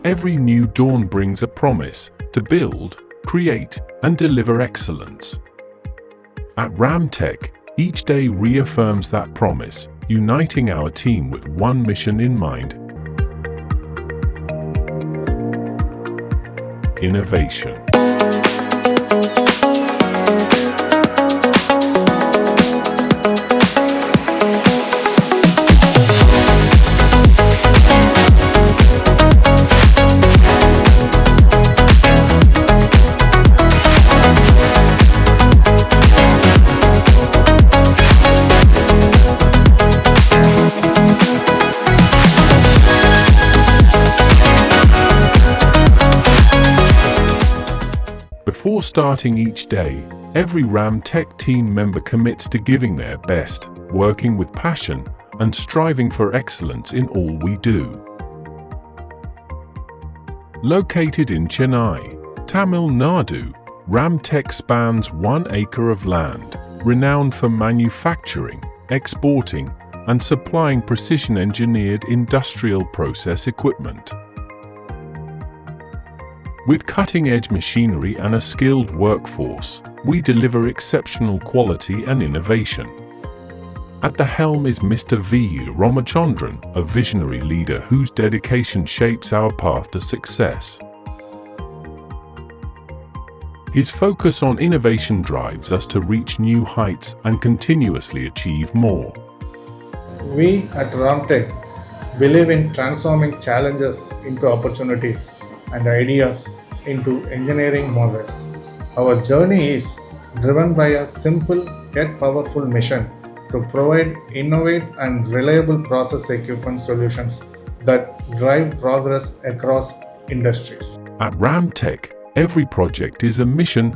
Every new dawn brings a promise to build, create, and deliver excellence. At Ramtech, each day reaffirms that promise, uniting our team with one mission in mind: innovation. Before starting each day, every Ramtech team member commits to giving their best, working with passion, and striving for excellence in all we do. Located in Chennai, Tamil Nadu, Ramtech spans 1 acre of land, renowned for manufacturing, exporting, and supplying precision-engineered industrial process equipment. With cutting-edge machinery and a skilled workforce, we deliver exceptional quality and innovation. At the helm is Mr. V. Ramachandran, a visionary leader whose dedication shapes our path to success. His focus on innovation drives us to reach new heights and continuously achieve more. We at Ramtech believe in transforming challenges into opportunities and ideas into engineering marvels. Our journey is driven by a simple yet powerful mission to provide innovative and reliable process equipment solutions that drive progress across industries. At Ramtech, every project is a mission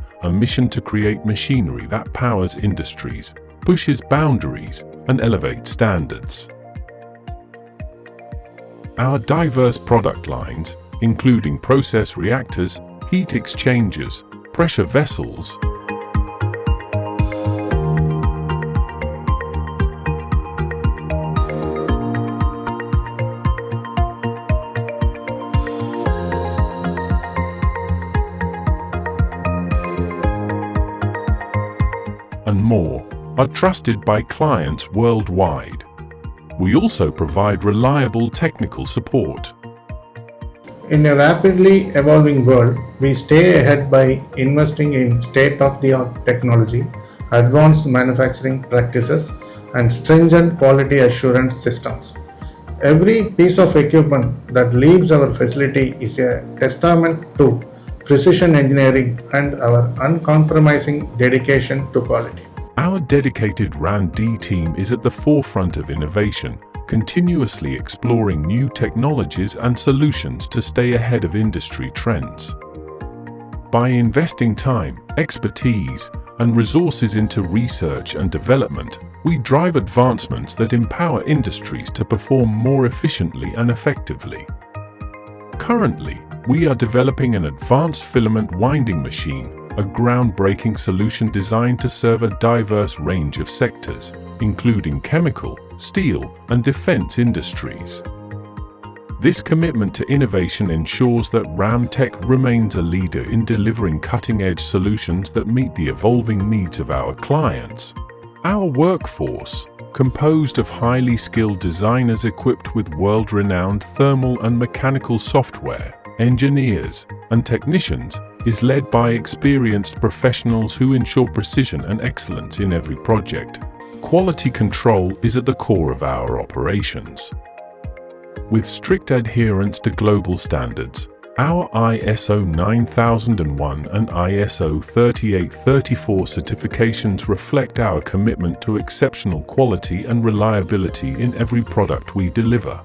to create machinery that powers industries, pushes boundaries, and elevates standards. Our diverse product lines, including process reactors, heat exchangers, pressure vessels, and more, are trusted by clients worldwide. We also provide reliable technical support. In a rapidly evolving world, we stay ahead by investing in state-of-the-art technology, advanced manufacturing practices, and stringent quality assurance systems. Every piece of equipment that leaves our facility is a testament to precision engineering and our uncompromising dedication to quality. Our dedicated R&D team is at the forefront of innovation, continuously exploring new technologies and solutions to stay ahead of industry trends. By investing time, expertise, and resources into research and development, we drive advancements that empower industries to perform more efficiently and effectively. Currently, we are developing an advanced filament winding machine, a groundbreaking solution designed to serve a diverse range of sectors, including chemical, steel, and defense industries. This commitment to innovation ensures that Ramtech remains a leader in delivering cutting-edge solutions that meet the evolving needs of our clients. Our workforce, composed of highly skilled designers equipped with world-renowned thermal and mechanical software, engineers, and technicians, is led by experienced professionals who ensure precision and excellence in every project. Quality control is at the core of our operations. With strict adherence to global standards, our ISO 9001 and ISO 3834 certifications reflect our commitment to exceptional quality and reliability in every product we deliver.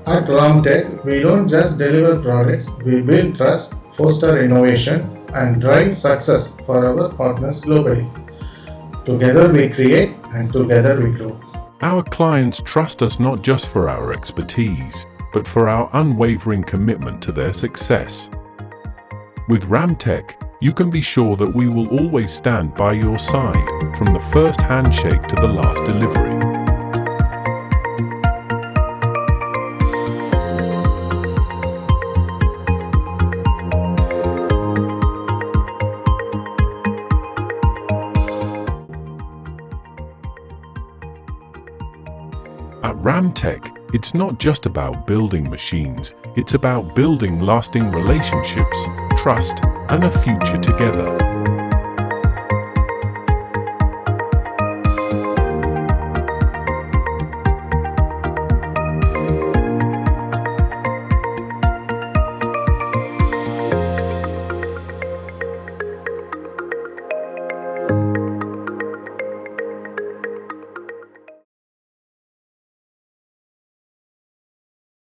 At Ramtech, we don't just deliver products, we build trust, foster innovation, and drive success for our partners globally. Together we create, and together we grow. Our clients trust us not just for our expertise, but for our unwavering commitment to their success. With Ramtech, you can be sure that we will always stand by your side, from the first handshake to the last delivery. At Ramtech, it's not just about building machines, it's about building lasting relationships, trust, and a future together.